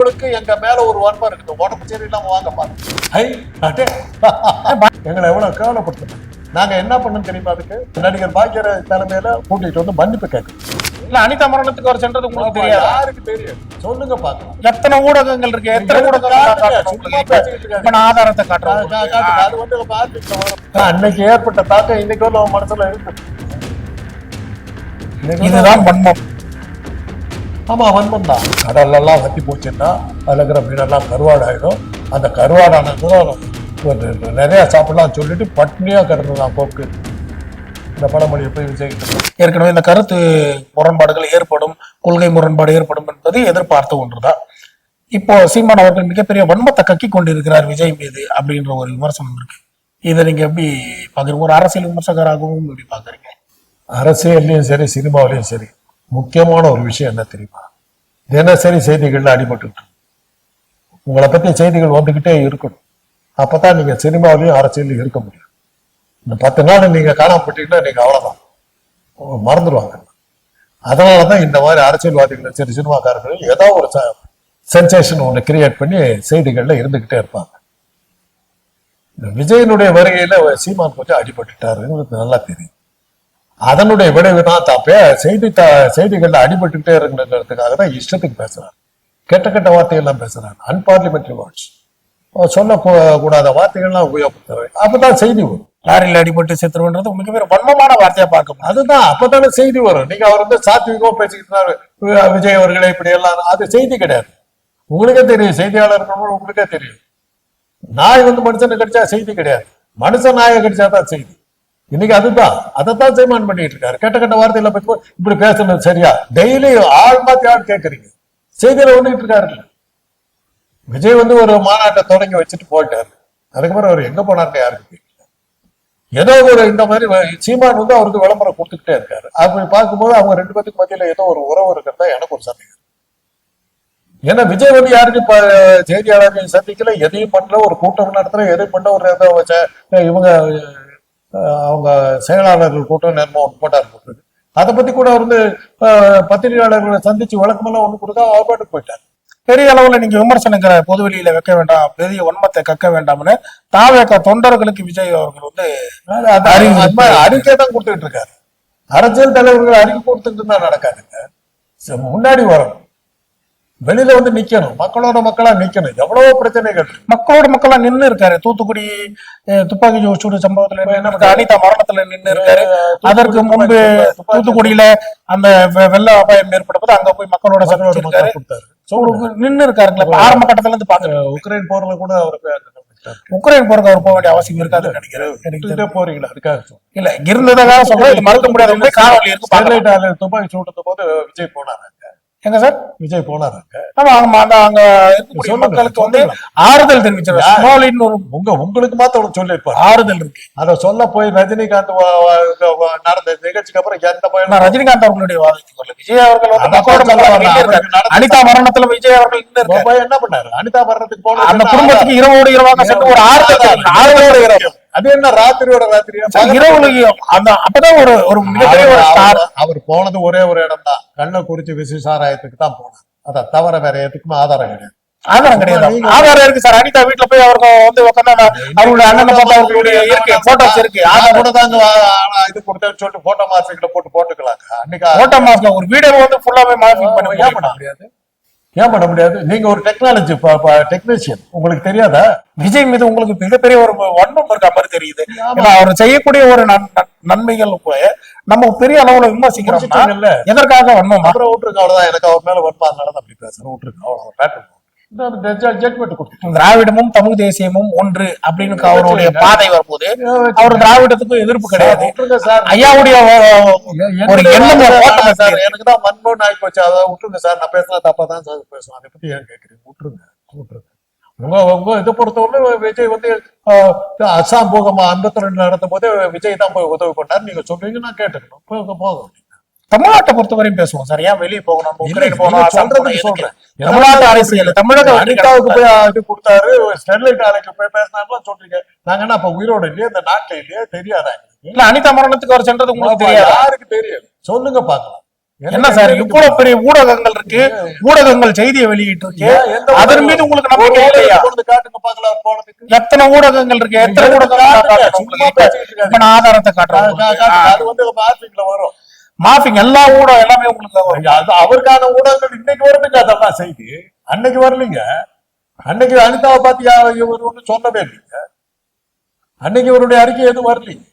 உங்களுக்கு எங்க மேல ஒரு வன்மம் இருக்குது, உடம்பு சரியில்லாம வாங்க பாருங்க. எங்களை எவ்வளவு கேவலப்படுத்தணும். நாங்க என்ன பண்ணணும் தெரியுமா? அதுக்கு நடிகர் பாக்கியராஜ் தலைமையில கூட்டிட்டு வந்து மன்னிப்பு கேட்கணும். இல்ல அனிதா மரணத்துக்கு அவர் சென்றது உங்களுக்கு தெரியாது? யாருக்கு தெரியும் சொல்லுங்க பாக்கலாம். எத்தனை ஊடகங்கள் இருக்கு, எத்தனை ஊடகங்கள் ஆதாரத்தை காட்டுறாங்க. அது வந்து அன்னைக்கு ஏற்பட்ட தாக்கம் இன்னைக்கு வந்து அவன் மனசுல இருக்கு. இதுதான் வன்மம். ஆமா, வன்மம் தான். கடல்லாம் வத்தி போச்சுன்னா அதுல இருக்கிற மீனெல்லாம் கருவாடு ஆயிடும். அந்த கருவாடானது நிறைய சாப்பிடலாம் சொல்லிட்டு பட்னியா கிடந்ததான் போக்கு. இந்த பழமொழியை போய் விஜய் ஏற்கனவே இந்த கருத்து முரண்பாடுகள் ஏற்படும், கொள்கை முரண்பாடு ஏற்படும் என்பது எதிர்பார்த்த ஒன்றுதான். இப்போ சீமான் அவர்கள் மிகப்பெரிய வன்மத்தை கக்கி கொண்டிருக்கிறார் விஜய் மீது அப்படின்ற ஒரு விமர்சனம் இருக்கு. இதை நீங்க எப்படி பாக்குறீங்க? ஒரு அரசியல் விமர்சகராகவும் எப்படி பாக்குறீங்க? அரசியல்லையும் சரி சினிமாவிலையும் சரி முக்கியமான ஒரு விஷயம் என்ன தெரியுமா? தினசரி செய்திகள்ல அடிபட்டு உங்களை பத்தி செய்திகள் வந்துகிட்டே இருக்கணும். அப்பதான் நீங்க சினிமாவிலையும் அரசியலையும் இருக்க முடியும். இந்த 10 நாள் நீங்க காணாம போட்டீங்கன்னா நீங்க அவ்வளவுதான், மறந்துடுவாங்க. அதனாலதான் இந்த மாதிரி அரசியல்வாதிகள் சரி சினிமாக்காரர்கள் ஏதோ ஒரு சென்சேஷன் ஒன்று கிரியேட் பண்ணி செய்திகள்ல இருந்துகிட்டே இருப்பாங்க. இந்த விஜயனுடைய வருகையில சீமான் கொஞ்சம் அடிபட்டுட்டாருங்கிறது நல்லா தெரியும். அதனுடைய விளைவு தான் செய்திகள்ல அடிபட்டுட்டே இருக்கிறதுக்காக தான் இஷ்டத்துக்கு பேசுறாரு. கெட்ட வார்த்தைகள்லாம் பேசுறாரு. அன்பார்லிமெண்ட்ரி வேர்ட்ஸ், சொல்ல கூடாத வார்த்தைகள்லாம் உபயோகப்படுத்துறாரு. அப்பதான் செய்தி வரும். லாரியில் அடிபட்டு செத்துருன்றது மிகப்பெரிய வன்மமான வார்த்தையா பார்க்கணும். அதுதான், அப்பதானே செய்தி வரும். நீங்க அவர் வந்து சாத்விகமா பேசிக்கிட்டு விஜய் அவர்களே இப்படி எல்லாம், அது செய்தி கிடையாது. உங்களுக்கே தெரியும், செய்தியாளர்கள் உங்களுக்கே தெரியும். நாய் வந்து மனுஷனை கடிச்சா செய்தி கிடையாது, மனுஷன் நாயை கடிச்சாதான் செய்தி. இன்னைக்கு அதுதான், அதைத்தான் சீமான் பண்ணிட்டு இருக்காரு. கெட்ட வார்த்தையில பத்தி இப்படி பேசுறது சரியா? டெய்லி ஆள் மாத்தி ஆள் கேட்கறீங்க. செய்தியில வந்துட்டு இருக்காரு. விஜய் வந்து ஒரு மாநாட்டை தொடங்கி வச்சுட்டு போயிட்டாரு. அதுக்கப்புறம் அவர் எங்க போனாருன்னு யாருக்கு தெரியல. ஏதோ ஒரு இந்த மாதிரி சீமான் வந்து அவருக்கு விளம்பரம் கொடுத்துக்கிட்டே இருக்காரு. அப்படி பார்க்கும்போது அவங்க 2 பேத்துக்கு மத்தியில ஏதோ ஒரு உறவு இருக்கிறதா எனக்கு ஒரு சந்தேகம். ஏன்னா விஜய் வந்து யாருக்கு செய்தியாளர்கள் சந்திக்கல, எதையும் பண்ணல, ஒரு கூட்டம் நடத்துற, எதையும் பண்ண ஒரு இவங்க அவங்க செயலாளர்கள் கூட்டம் நேரமா போட்டார் போட்டு அதை பத்தி கூட வந்து பத்திரிகையாளர்களை சந்திச்சு விளக்கமெல்லாம் ஒண்ணு கொடுத்தா அவர் பாட்டுக்கு போயிட்டார். பெரிய அளவுல நீங்க விமர்சனங்கிற பொது வெளியில வைக்க வேண்டாம், பெரிய வன்மத்தை கக்க வேண்டாம்னு தாவேக தொண்டர்களுக்கு விஜய் அவர்கள் வந்து அறிக்கை தான் கொடுத்துட்டு இருக்காரு. அரசியல் தலைவர்கள் அறிக்கை கொடுத்துட்டு தான் நடக்காதுங்க. முன்னாடி வரணும், வெளியில வந்து நிக்கணும், மக்களோட மக்களா நிக்கணும். எவ்வளவோ பிரச்சனைகள் மக்களோட மக்களா நின்று இருக்காரு. தூத்துக்குடி துப்பாக்கி சூடு சம்பவத்துல அனிதா மரணத்துல நின்று இருக்காரு. அதற்கு முன்பு தூத்துக்குடியில அந்த வெள்ள அபாயம் ஏற்பட்டபோது அங்க போய் மக்களோட சந்திச்சிருக்காரு, நின்று இருக்காருங்களா. ஆரம்ப கட்டத்துல இருந்து பாத்துட்டு உக்ரைன் போர்ல கூட அவருக்கு உக்ரைன் போருக்கு அவர் போக வேண்டிய அவசியம் இருக்காதுன்னு நினைக்கிறேன். போறீங்களா? அதுக்காக இல்ல இருந்ததாக சொல்றேன், மறுக்க முடியாத காணொலி இருக்கு. துப்பாக்கி சூட்டத்த போது விஜய் போனாரு. எங்க சார் விஜய் போனாராங்க? அங்க மக்களுக்கு வந்து ஆறுதல் தெரிவிச்சாரு. உங்களுக்கு மாத்த சொல்லிருப்பாரு, ஆறுதல் இருக்கு. அத சொல்ல போய் ரஜினிகாந்த் நடந்த நிகழ்ச்சிக்கு அப்புறம் எந்த பையன் ரஜினிகாந்த் அவர்களுடைய வாதத்துக்கு விஜய் அவர்கள் அனிதா மரணத்துல விஜய் அவர்கள் என்ன பண்ணாரு? அனிதா மரணத்துக்கு போன அந்த குடும்பத்துக்கு இரவோடு இரவாக சென்று ஒரு ஆறுதலோட இரவு. அது என்ன ராத்திரியோட ராத்திரியா? அப்பதான் ஒரு அவர் போனது ஒரே ஒரு இடம் தான், கள்ளக்குறிச்சி விசாராயத்துக்கு தான் போனார். அத தவிர வேற எதுக்குமே ஆதாரம் கிடையாது. ஆதாரம் கிடையாது. ஆதாரம் இருக்கு சார். அனிதா வீட்டுல போய் அவங்க வந்து உட்காந்து அவருடைய அண்ணனை பார்த்தா அவர்களுடைய இருக்கு, போட்டோஸ் இருக்கு. அதை கூட தாங்க இது கொடுத்தேன்னு சொல்லிட்டு போட்டோ மாஸ்க்ல போட்டுக்கலாங்க. அன்னைக்கு போட்டோ மாஸ்க்ல ஒரு வீடியோ வந்து ஃபுல்லாவே மார்க்கிங் பண்ண பண்ண முடியாது. ஏன் பண்ண முடியாது? நீங்க ஒரு டெக்னாலஜி டெக்னீஷியன், உங்களுக்கு தெரியாதா? விஜய் மீது உங்களுக்கு மிகப்பெரிய ஒரு வன்மம் இருக்க மாதிரி தெரியுது. அவர் செய்யக்கூடிய ஒரு நன்மைகள் நம்ம பெரிய அளவுல விமர்சிக்கிறோம். எதற்காக வன்மம்? அப்புறம் விட்டுருக்கு, அவ்வளவுதான். எனக்கு அவர் மேல வன்மம், அதனால அப்படி பேசுறேன், விட்டுருக்கு, அவ்வளவுதான். திராவிடமும் தமிழ் தேசியமும் ஒன்று அப்படின்னு அவருடைய பாதை வரும்போது அவர் திராவிடத்துக்கும் எதிர்ப்பு கிடையாது. ஐயாவுடைய ஒரு எண்ணம் எனக்கு தான் மண்மோன் ஆகி போச்சு. அதை விட்டுருங்க சார், நான் பேசினா தப்பா தான் சார் பேசுவேன். அதை பத்தி ஏன் கேட்கறீங்க? விட்டுருங்க. உங்க இதை பொறுத்தவரை விஜய் வந்து அஸ்ஸாம் பூகமா 52 நடத்தும் போதே விஜய் தான் போய் உதவி பண்ணாரு. நீங்க சொல்றீங்க, நான் கேட்டுக்கணும். போக தமிழ்நாட்டை பொறுத்தவரையும் பேசுவோம் சார். ஏன் வெளியே போகணும்? சொல்றேன். தமிழ்நாட்டு அரசியல் தமிழக அனிதாவுக்கு போய் இது கொடுத்தாரு, ஸ்டெர்லைட் ஆலைக்கு போய் பேசினாலும் சொல்றீங்க. நாங்க என்ன அப்ப உயிரோட இல்லையா, இந்த நாட்டுல இல்லையா, தெரியாதா? இல்ல அனிதா மரணத்துக்கு அவர் சென்றது உங்களுக்கு தெரியாது? யாருக்கு தெரியும்? சொல்லுங்க பாக்கலாம். என்ன சார் இவ்வளவு பெரிய ஊடகங்கள் இருக்கு, ஊடகங்கள் செய்தியை வெளியிட்டு இருக்கு, அதன் மீது உங்களுக்கு நம்பிக்கை இல்லையா? காட்டுங்க பாக்கலாம் போனதுக்கு எத்தனை ஊடகங்கள் இருக்கு, எத்தனை ஊடகங்கள் ஆதாரத்தை காட்டுறாங்க. அது வந்து மார்பிங்ல வரும். மாஃபிங் எல்லா ஊடகம் எல்லாமே உங்களுக்கு வரும். அது அவருக்கான ஊடகங்கள் இன்னைக்கு வருதுங்க. அதெல்லாம் செய்தி அன்னைக்கு வரலீங்க. அன்னைக்கு அனிதாவை பாத்தியா இவர் ஒண்ணு சொல்லவே இல்லைங்க. அன்னைக்கு இவருடைய அறிக்கை எதுவும் வரலீங்க.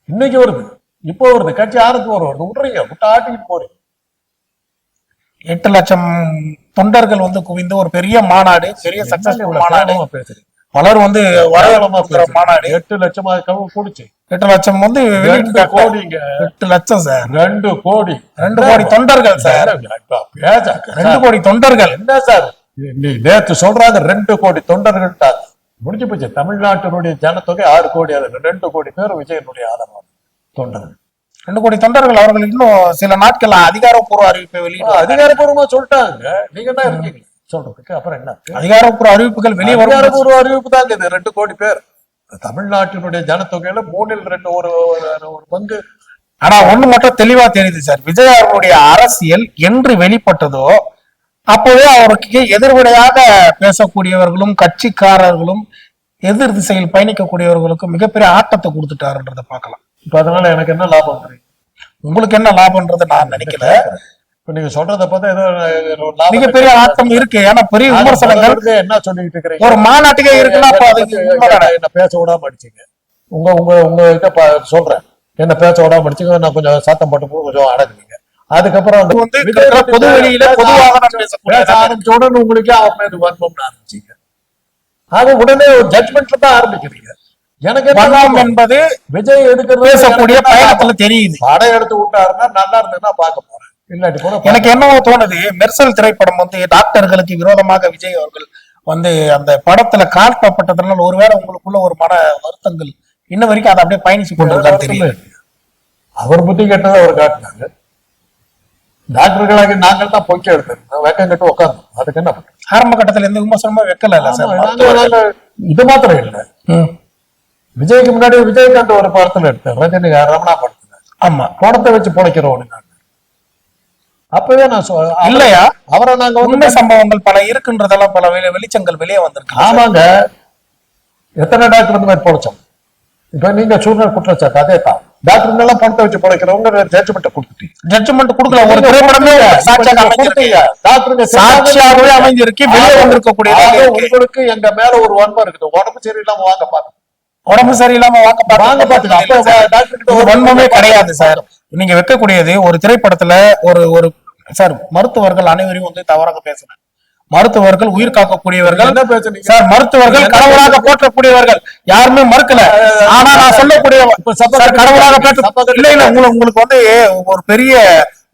இன்னைக்கு வருது, இப்போ வருது. கட்சி யாருக்கு வருது? விட்டுறீங்க, விட்டு ஆட்டிக்கிட்டு போறீங்க. 8 லட்சம் தொண்டர்கள் வந்து குவிந்து ஒரு பெரிய மாநாடு, பெரிய சக்சஸ்ஃபுல் மாநாடு. பேசுறீங்க பலர் வந்து வரவேலமா மாநாடு 8 லட்சமா கூடிச்சு. 8 லட்சம் வந்து 2 கோடிங்க. 8 லட்சம் சார், 2 கோடி 2 கோடி தொண்டர்கள் சார், 2 கோடி தொண்டர்கள். என்ன சார் நீ நேற்று சொல்றாங்க 2 கோடி தொண்டர்கள் முடிஞ்சு போச்சு. தமிழ்நாட்டினுடைய ஜனத்தொகை 6 கோடி. அதுல 2 கோடி பேர் விஜயனுடைய ஆதரவு தொண்டர்கள். 2 கோடி தொண்டர்கள். அவர்கள் இன்னும் சில நாட்கள் அதிகாரப்பூர்வ அறிவிப்பை வெளியிட்டு அதிகாரப்பூர்வமா சொல்லிட்டாங்க. நீங்க தான் இருக்கீங்க சொல்றதுக்கு. அப்புறம் என்ன அதிகாரப்பூர்வ அறிவிப்புகள் வெளியே வரும்? அதிகாரப்பூர்வ அறிவிப்பு தாங்க இது. 2 கோடி பேர் தமிழ்நாட்டினுடைய ஜனத்தொகையில 3/2 ஒரு பங்கு. ஆனா ஒண்ணு மட்டும் தெளிவா தெரியுது சார், விஜய் அவர்களுடைய அரசியல் என்று வெளிப்பட்டதோ அப்பவே அவருக்கு எதிர்வினையாக பேசக்கூடியவர்களும் கட்சிக்காரர்களும் எதிர் திசையில் பயணிக்கக்கூடியவர்களுக்கும் மிகப்பெரிய ஆட்டத்தை கொடுத்துட்டாருன்றத பார்க்கலாம். இப்ப அதனால எனக்கு என்ன லாபம்? உங்களுக்கு என்ன லாபம்ன்றது நான் நினைக்கல. இப்ப நீங்க சொல்றத பார்த்தா ஏதோ மிகப்பெரிய ஆட்டம் இருக்கு. ஏன்னா பெரிய விமர்சனங்கள் என்ன சொல்லிட்டு இருக்கிறீங்க? ஒரு மாநாட்டுக்கே இருக்குன்னா என்ன பேச விடாம அடிச்சீங்க. உங்ககிட்ட சொல்றேன், என்ன பேச விடாம அடிச்சீங்க. நான் கொஞ்சம் சத்தம் போட்டு கொஞ்சம் அடங்குவீங்க. அதுக்கப்புறம் வந்து பொது வெளியில பொதுவாக பேச ஆரம்பிச்ச உடனே உங்களுக்கு அவர் மீது வன்மம்னு ஆரம்பிச்சீங்க. அது உடனே ஒரு ஜட்மெண்ட்ல தான் ஆரம்பிக்கிறீங்க. எனக்கு வன்மம் என்பது விஜய் எடுக்கிறது பேசக்கூடிய பயணத்துல தெரியுது. படம் எடுத்து விட்டாருன்னா நல்லா இருந்ததுன்னா பார்க்க போறேன். இல்லாட்டி கூட எனக்கு என்னவோ தோணுது, மெர்சல் திரைப்படம் வந்து டாக்டர்களுக்கு விரோதமாக விஜய் அவர்கள் வந்து அந்த படத்துல காட்டப்பட்டதுனால ஒருவேளை உங்களுக்குள்ள ஒரு மன வருத்தங்கள் இன்ன வரைக்கும் அதை அப்படியே பயணிச்சு கொண்டிருக்காரு தெரியும். அவர் புத்தி கெட்டதை அவர் காட்டினாங்க. டாக்டர்களாக நாங்கள் தான் பொய்க்க எடுத்தோம், வெக்கம் கட்டு உட்காந்தோம். அதுக்கு என்ன பண்றோம்? ஆரம்ப கட்டத்துல எந்த விமர்சனமா வைக்கல சார். இது மாத்திரம் இல்ல, விஜய்க்கு முன்னாடி விஜயகாந்த் ஒரு படத்துல எடுத்தேன், ரஜினி ரமணா படத்துல. ஆமா, படத்தை வச்சு பொழைக்கிறோம். அப்பவே நான் இல்லையா, அவரை நாங்க உண்மை சம்பவங்கள் பல இருக்குன்றதெல்லாம் பல வெளிச்சங்கள் வெளியே வந்திருக்கு. ஆமாங்க, எத்தனை டாக்டர் இந்த மாதிரி பொழைச்சோம். இப்ப நீங்க சூழ்நிலை குற்றச்சாட்டு அதே தான். டாக்டர் எல்லாம் பணத்தை வச்சு பொழைக்கிறவங்க ஜட்ஜ்மெண்ட் கொடுத்துட்டீங்க. ஜட்ஜ்மெண்ட் கொடுக்கல, ஒரு திரைப்படமே சாட்சியாகவே அமைஞ்சிருக்கு, வெளியே வந்திருக்கக்கூடிய. உங்களுக்கு எங்க மேல ஒரு வன்மம் இருக்குது. உடம்பு சரியில்லாம வாங்க பாருங்க, உடம்பு சரியில்லாம வாங்க பாத்துக்கலாம். வன்மமே கிடையாது சார். நீங்க வைக்கக்கூடியது ஒரு திரைப்படத்துல ஒரு சார், மருத்துவர்கள் அனைவரையும் வந்து தவறாக பேசுறேன். மருத்துவர்கள் உயிர் காக்கக்கூடியவர்கள் சார், மருத்துவர்கள் கடவுளாக போற்றக்கூடியவர்கள், யாருமே மறுக்கல. ஆனா நான் சொல்லக்கூடிய கடவுளாக இல்ல, உங்களுக்கு வந்து ஒரு பெரிய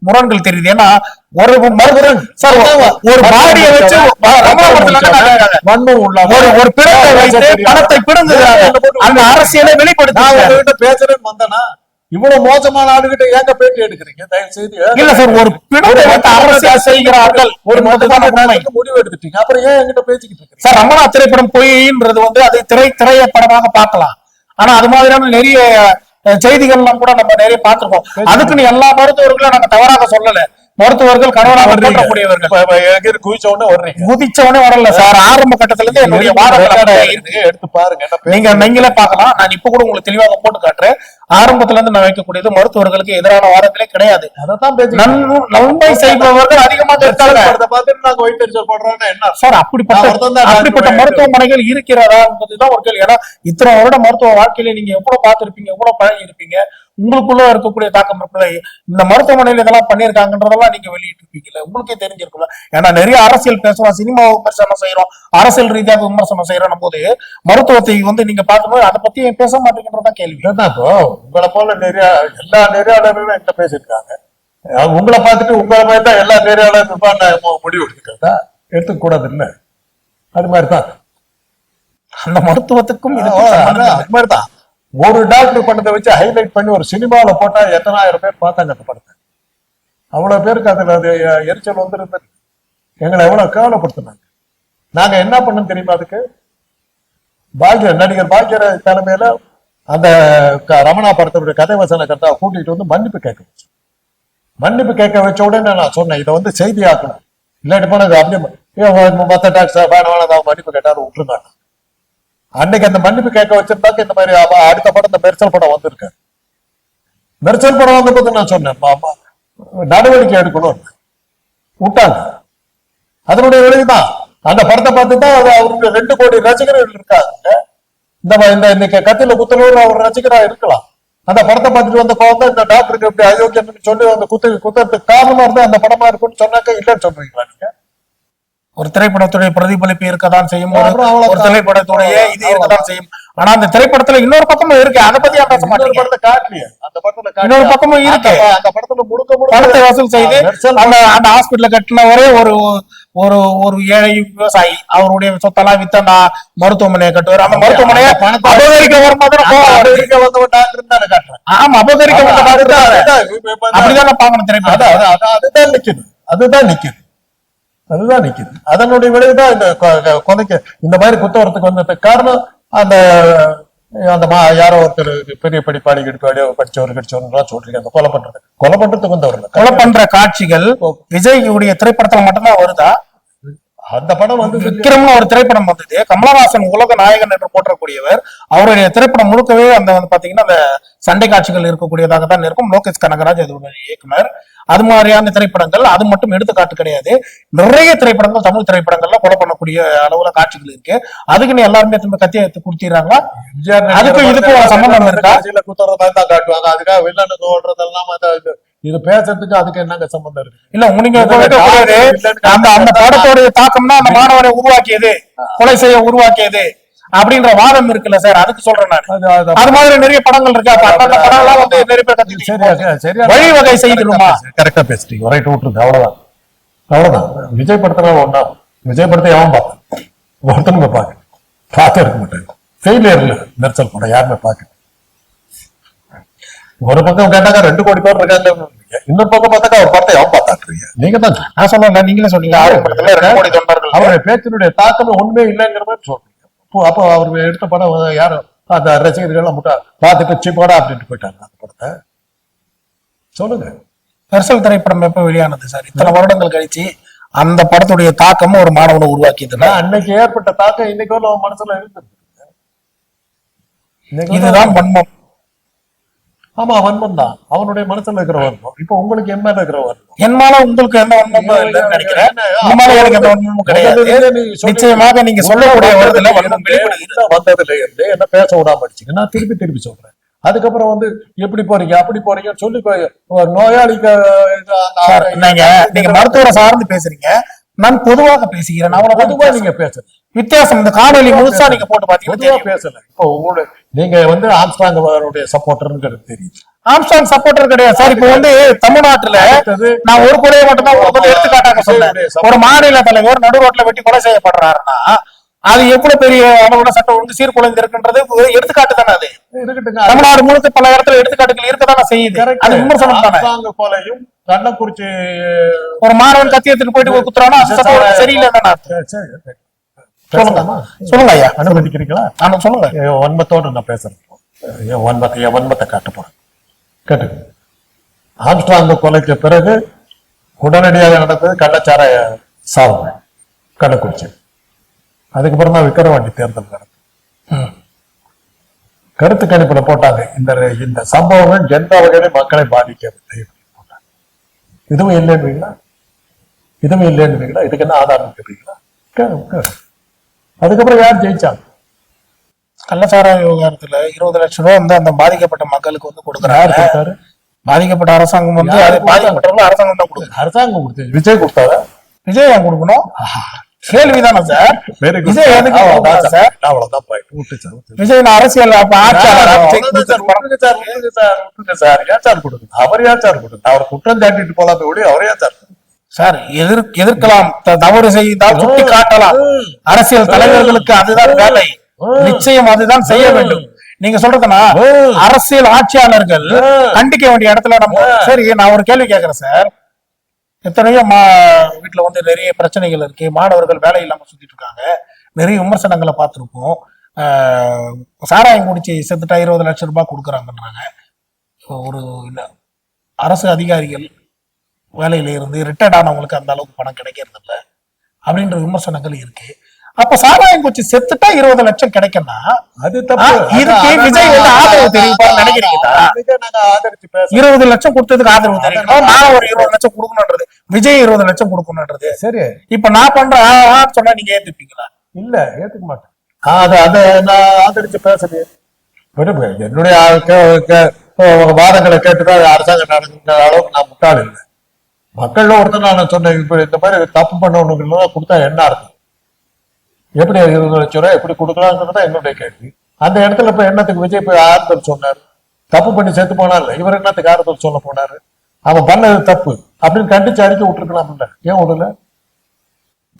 முரண்கள் தெரியுது. ஏன்னா ஒரு சார், ஒரு பாடியை வச்சு ஒரு பிணத்தை வைத்து பணத்தை பிடுங்குகிறாங்க. அந்த அரசியலை வெளிப்படுத்த பேசுறேன்னு வந்தனா இவ்வளவு மோசமான ஆளுகிட்ட ஏங்க பேட்டி எடுக்கிறீங்க? தயவு செய்து இல்ல சார், ஒரு பிணத்தை வைத்து அரசியல் செய்கிறார்கள், ஒரு முடிவு எடுத்துட்டீங்க. அப்புறம் ஏன் என்கிட்ட பேசிக்கிட்டு இருக்கீங்க சார்? ரமணா திரைப்படம் பொய்ன்றது வந்து அது திரைப்படமாக பார்க்கலாம். ஆனா அது மாதிரியான நிறைய செய்திகள்லாம் கூட நம்ம நிறைய பார்த்திருக்கோம். அதுக்குன்னு எல்லா மருத்துவர்களும் நாங்க தவறாக சொல்லல. மருத்துவர்கள் கடவுளாக போற்றக்கூடியவர்கள். குதிச்சவனே வரல சார். ஆரம்ப கட்டத்துல இருந்து என்னுடைய வாதங்களை எடுத்து பாருங்க, நீங்களே பார்க்கலாம். நான் இப்ப கூட உங்களுக்கு தெளிவாக போட்டு காட்டுறேன். ஆரம்பத்துல இருந்து நான் வைக்கக்கூடியது மருத்துவர்களுக்கு எதிரான வாதங்களே கிடையாது. நன்மை செய்பவர்கள் அதிகமாக இருக்காங்க சார். அப்படிப்பட்ட மருத்துவமனைகள் இருக்கிறதா என்பதுதான் ஒரு கேள்வி. ஏன்னா இத்தனை வருட மருத்துவ வாழ்க்கையில நீங்க எவ்வளவு பார்த்திருப்பீங்க, எவ்வளவு பழகி இருப்பீங்க, உங்களுக்குள்ள இருக்கக்கூடிய தாக்கம் இருக்குல்ல. இந்த மருத்துவமனையில இதெல்லாம் பண்ணியிருக்காங்கன்றதெல்லாம் நீங்க வெளியிட்டு இருப்பீங்கல்ல, உங்களுக்கே தெரிஞ்சிருக்குல்ல. ஏன்னா நிறைய அரசியல் பேசுறோம், சினிமா விமர்சனம் செய்யறோம், அரசியல் ரீதியாக விமர்சனம் செய்யறோம் போது மருத்துவத்தை வந்து நீங்க பார்க்கும்போது அதை பத்தி பேச மாட்டேங்கிறதா கேள்வி. உங்களை போல நிறைய எல்லா நெறியாளர்களும் என்கிட்ட பேசியிருக்காங்க. உங்களை பார்த்துட்டு உங்களை மாதிரி தான் எல்லா நெறியாளரும் முடிவு எடுத்துக்கிறதா எடுத்துக்க கூடாது இல்ல. அது மாதிரிதான் அந்த மருத்துவத்துக்கும் அது மாதிரிதான். ஒரு டாக்டர் பண்ணதை வச்சு ஹைலைட் பண்ணி ஒரு சினிமாவில போட்டா எத்தனாயிரம் பேர் பார்த்தாங்க அந்த படத்தை. அவ்வளவு பேருக்கு அதுல அது எரிச்சல் வந்துருந்தது. எங்களை எவ்வளவு கேவலப்படுத்தினாங்க. நாங்க என்ன பண்ணோம் தெரியுமா? அதுக்கு நடிகர் பாக்யராஜ் தலைமையில அந்த ரமணா படத்தினுடைய கதை வசன கர்த்தா கூட்டிட்டு வந்து மன்னிப்பு கேட்க வச்சு, மன்னிப்பு கேட்க வச்ச உடனே நான் சொன்னேன் இதை வந்து செய்தி ஆக்கணும், இல்லாட்டி போனா இது அப்படியே மத்த டாக்ஸ் வேணாம் மன்னிப்பு கேட்டாரு விட்டுருங்க. அன்னைக்கு அந்த மன்னிப்பு கேட்க வச்சிருந்தாக்க இந்த மாதிரி அடுத்த படம் இந்த மெர்சல் படம் வந்திருக்கு. மெர்சல் படம் வந்த போது நான் சொன்னேன் நடவடிக்கை எடுக்கணும் விட்டாங்க. அதனுடைய விளைவுதான் அந்த படத்தை பார்த்து தான் அவருக்கு 2 கோடி ரசிகர்கள் இருக்காங்க. இந்த இன்னைக்கு கத்தில குத்தலூர் அவர் ரசிகரா இருக்கலாம். அந்த படத்தை பார்த்துட்டு வந்த குழந்தை இந்த டாக்டருக்கு எப்படி அயோக்கியம் சொல்லி அந்த குத்துறதுக்கு காரணமா இருந்தா அந்த படமா இருக்கும்னு சொன்னாக்க இல்லைன்னு சொல்றீங்களா நீங்க? ஒரு திரைப்படத்துடைய பிரதிபலிப்பு இருக்கதான் செய்யும், அப்புறம் ஒரு திரைப்படத்துடைய இது இருக்கதான் செய்யும். ஆனா அந்த திரைப்படத்துல இன்னொரு பக்கமும் இருக்கு, அதை பத்தி பேச மாட்டேங்க. படத்தை காட்டலையே, அந்த படத்துல இன்னொரு பக்கமும் இருக்கு. அந்த படத்துல முழுக்க படத்தை வசூல் செய்து அந்த அந்த ஹாஸ்பிட்டல கட்டின ஒரே ஒரு ஒரு ஒரு ஏழை விவசாயி அவருடைய சொத்தெல்லாம் வித்து அந்த மருத்துவமனையை கட்டுவார். அந்த மருத்துவமனையை அபகரிக்க வரும்போது ஆமா அபகரிக்க வந்த அப்படிதான் பாக்கணும் திரைப்படம். அதுதான் நிக்குது, அதுதான் நிக்குது, அதுதான் நிக்குது. அதனுடைய விளைவுதான் இந்த கொலைக்கு இந்த மாதிரி குத்தவரத்துக்கு வந்ததுக்கு காரணம் அந்த அந்த யாரோ ஒருத்தர் பெரிய படிப்பாளி படிச்சவர் கிடைச்சவர்லாம் சொல்றீங்க. அந்த கொலை பண்றதுக்கு வந்தவர்கள் கொலை பண்ற காட்சிகள் விஜய்யுடைய திரைப்படத்துல மட்டும்தான் வருதா? அந்த படம் வந்து விக்ரம்னு ஒரு திரைப்படம் வந்தது, கமலஹாசன் உலக நாயகன் என்று போற்றக்கூடியவர். அவருடைய திரைப்படம் முழுக்கவே அந்த வந்து பாத்தீங்கன்னா அந்த சண்டை காட்சிகள் இருக்கக்கூடியதாக தான் இருக்கும். லோகேஷ் கனகராஜ் அதோட இயக்குனர். அது மாதிரியான திரைப்படங்கள் அது மட்டும் எடுத்துக்காட்டு கிடையாது. நிறைய திரைப்படங்கள் தமிழ் திரைப்படங்கள்ல கொலை பண்ணக்கூடிய அளவுல காட்சிகள் இருக்கு. அதுக்குன்னு எல்லாருமே திரும்ப கத்தியை எடுத்து கொடுத்திடுறாங்களா? அதுக்கும் இதுக்கும் சம்பந்தம் இருக்கா? குத்துறதா காட்டுவாங்க, அதுக்காக வில்லனுக்கு ஓடுறதெல்லாம் இது பேசுறதுக்கு அதுக்கு என்னங்க சம்பந்தம் இருக்கு? இல்ல நீங்க அந்த அந்த படத்தோடைய தாக்கம்னா அந்த மாணவரை உருவாக்கியது, கொலை செய்ய உருவாக்கியது அப்படின்ற வாதம் இருக்குல்ல சார், அதுக்கு சொல்றேன் நான். அது மாதிரி நிறைய படங்கள் இருக்கு. அந்த படம் எல்லாம் வந்து நிறைய பேர் கத்துக்கிட்டு வழிவகை செய்திருமா? கரெக்டா பேசுறீங்க, ரைட் விட்டுருக்கு. அவ்வளவுதான், அவ்வளவுதான். விஜய் படத்துல ஒன்னா விஜய் படத்தை எவன் பார்த்தான்? ஒருத்தனுங்க பார்க்க இருக்க மாட்டாங்க. ஃபெயிலியர் இல்ல மெர்சல் படம் யாருமே பார்க்க. ஒரு பக்கம் கேட்டாக்கா 2 கோடி பேர் இருக்காங்க, இன்னொரு பக்கம் பார்த்தாக்கா ஒரு படத்தை எவன் பார்த்தாக்குறீங்க? நீங்க தான் நான் சொன்னேன், நீங்களே சொன்னீங்க 2 கோடி தொண்டர்கள். அவருடைய பேச்சினுடைய தாக்கம் ஒண்ணுமே இல்லைங்கிற மாதிரி சொல்றீங்க. அப்போ அவர் எடுத்த படம் யாரும் அந்த ரசிகர்கள் முட்டா பார்த்துட்டு சீப்பாடா அப்படின்ட்டு போயிட்டாங்க. அந்த படத்தை சொல்லுங்க. மெர்சல் திரைப்படம் எப்ப வெளியானது சார்? இத்தனை வருடங்கள் கழிச்சு அந்த படத்துடைய தாக்கமும் ஒரு மாணவனை உருவாக்கியதுன்னா அன்னைக்கு ஏற்பட்ட தாக்கம் இன்னைக்கு வரல அவன் மனசுல இருந்தது. இதுதான் வன்மம். ஆமா வன்மம் தான், அவனுடைய மனசுல இருக்கிற வன்மம். இப்ப உங்களுக்கு என் மேல இருக்கிற வன்மம். என் மேல உங்களுக்கு எந்த வன்மமும் இல்லைன்னு நினைக்கிறேன். எனக்கு எந்த வன்மமும் கிடையாது. நிச்சயமாக நீங்க சொல்லக்கூடிய வருதுல வன்மம் வந்ததுல இருந்து என்ன பேச விடாம அடிச்சுங்க. நான் திருப்பி சொல்றேன். அதுக்கப்புறம் வந்து எப்படி போறீங்க அப்படி போறீங்கன்னு சொல்லி நோயாளிக்கு நீங்க மருத்துவரை சார்ந்து பேசுறீங்க, நான் பொதுவாக பேசுகிறேன். அவ்வளவு பொதுவா நீங்க பேசுறேன். வித்தியாசம் இந்த காணொலி முழுசா நீங்க போட்டு பாத்தீங்கன்னா பேசல. இப்போ உங்களோட நீங்க வந்து ஆம்ஸ்ட்ராங் சப்போர்டர்ங்கிறது தெரியும். ஆம்ஸ்ட்ராங் சப்போர்ட்டர் கிடையாது சார். இப்போ வந்து தமிழ்நாட்டுல நான் ஒரு கொலையை மட்டும் தான் எடுத்துக்காட்டாக சொன்னேன். ஒரு மாநில தலைவர் நடு ரோட்ல வெட்டி கொலை செய்யப்படுறாருன்னா அது எவ்வளவு பெரிய அவங்களோட சட்டம் ஒழுங்கு சீர்குலைந்து இருக்குன்றது எடுத்துக்காட்டு தானே. அது தமிழ்நாடு முழுக்க பல இடத்துல எடுத்துக்காட்டுகள் இருக்கதானே செய்யுது. அது விமர்சனம் தானே. கொலையும் கள்ளக்குறிச்சி ஒரு மாணவன் கத்தி எடுத்துட்டு போயிட்டு குத்துறானா அது சட்டம் சரியில்லை தானே. சொல்லுங்க ஐயா, அனுமதிக்கிறீங்களா? நான் சொல்லுங்க. வன்மத்தோடு நான் பேசுறேன். வன்மத்தை காட்ட போறேன். கேட்டு ஆம்ஸ்ட்ராங் கொலைக்கு பிறகு உடனடியாக நடந்தது கள்ளச்சாராய சாவு கள்ளக்குறிச்சி. அதுக்கப்புறம் தான் விக்கிரவாண்டி தேர்தல் நடந்தது. கருத்து கணிப்புல போட்டாங்க இந்த சம்பவங்கள் எந்த வகையிலும் மக்களை பாதிக்கவில்லை போட்டாங்க. இதுவும் இல்லைன்றீங்களா? இதுவும் இல்லைன்றீங்களா? இதுக்கு என்ன ஆதாரம் கேட்பீங்களா? அதுக்கப்புறம் யார் ஜெயிச்சாங்க? கள்ளச்சாராய விவகாரத்துல 20 லட்சம் ரூபாய் வந்து அந்த பாதிக்கப்பட்ட மக்களுக்கு வந்து கொடுக்குறாரு. பாதிக்கப்பட்ட அரசாங்கம் வந்து பாதிக்கப்பட்டவங்க அரசாங்கம் தான் கொடுக்குது. அரசாங்கம் கொடுத்து விஜய் கொடுத்தாரு. விஜய் ஏன் கொடுக்கணும்? கேள்விதானே சார். விஜய் எதுக்கு சார்? அவ்வளவுதான் போயிட்டு விட்டு சார். விஜய் அரசியல் சார் ஏன் சார் கொடுக்குது? அவர் ஏன் சார் கொடுக்குது? அவர் குற்றம் சாட்டிட்டு போலாமே ஒழிய அவர் ஏன் சார் சார் எதிர்க்கலாம், தவறு செய்தால் சுட்டி காட்டலாம். அரசியல் தலைவர்களுக்கு அதுதான் வேலை. நிச்சயம் அதுதான் செய்ய வேண்டும். நீங்க சொல்றதுனா அரசியல் ஆட்சியாளர்கள் கண்டிக்க வேண்டிய இடத்துல நம்ம சரி. நான் ஒரு கேள்வி கேட்கிறேன் சார். எத்தனையோ வீட்டுல வந்து நிறைய பிரச்சனைகள் இருக்கு. மாணவர்கள் வேலை இல்லாம சுத்திட்டு இருக்காங்க. நிறைய விமர்சனங்களை பார்த்திருக்கோம். சாராயம் குடிச்சு செத்துட்டா 20 லட்சம் ரூபாய் கொடுக்குறாங்கன்றாங்க. ஒரு அரசு அதிகாரிகள் வேலையில இருந்து ரிட்டையர்ட் ஆனவங்களுக்கு அந்த அளவுக்கு பணம் கிடைக்கிறது இல்ல அப்படின்ற விமர்சனங்கள் இருக்கு. அப்ப சாராயம் குச்சி செத்துட்டா 20 லட்சம் கிடைக்கும்னா அது தப்பு. இதுக்கு விஜய் வந்து ஆதரவு தெரிவிப்பான்னு நினைக்கிறீங்களா? அதுக்கு நாங்க ஆதரிச்சு பேசுறோம். 20 லட்சம் கொடுத்ததுக்கு ஆதரவு தெரிவிக்கணும். நான் ஒரு 20 லட்சம் கொடுக்கணும்ன்றது, விஜய் 20 லட்சம் கொடுக்கணும்ன்றது. சரி, இப்ப நான் பண்ற சொன்னா நீங்க ஏத்துப்பீங்களா? இல்ல ஏத்துக்க மாட்டேன். அத நான் ஆதரிச்சு பேசுறேன். என்னுடைய வாதங்களை கேட்டுதான் அரசாங்கம் நடக்கிற அளவுக்கு நான் முட்டாள் இல்லை. மக்கள்ல ஒருத்தர் நான் சொன்னேன், இப்ப இந்த மாதிரி தப்பு பண்ணவனுக்கு கொடுத்தா என்ன அர்த்தம், எப்படி 20 லட்சம் ரூபாய் எப்படி கொடுக்கலாங்கிறதா என்னுடைய கேள்வி. அந்த இடத்துல இப்ப என்னத்துக்கு விஜய் போய் ஆறுதல் சொன்னாரு? தப்பு பண்ணி செத்து போனா இல்ல, இவர் என்னத்துக்கு ஆறுதல் சொல்ல போனாரு? அவன் பண்ணது தப்பு அப்படின்னு கண்டிச்சு அறிக்கை விட்டுருக்கலாம்ல, ஏன் விடல?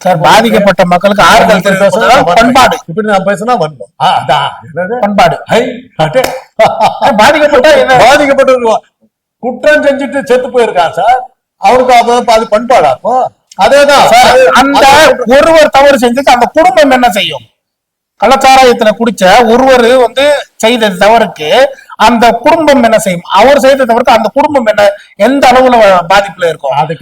சார், பாதிக்கப்பட்ட மக்களுக்கு ஆறுதல் தெரிவிப்பதுதான் பண்பாடு. இப்படி நான் பேசினா வந்தோம். அதான் என்னது பண்பாடு. பாதிக்கப்பட்ட குற்றம் செஞ்சுட்டு செத்து போயிருக்கான் சார், அவருக்கு அது பண்பாடா? அப்போ அதேதான் அந்த ஒருவர் தவறு செஞ்சுட்டு அந்த குடும்பம் என்ன செய்யும்? கள்ளச்சாராயத்துல குடிச்ச ஒருவர் வந்து செய்த தவறுக்கு அந்த குடும்பம் என்ன செய்யும்? அவர் செய்த தவறுக்கு அந்த குடும்பம் என்ன, எந்த அளவுல பாதிப்புல இருக்கும்? அதுக்கு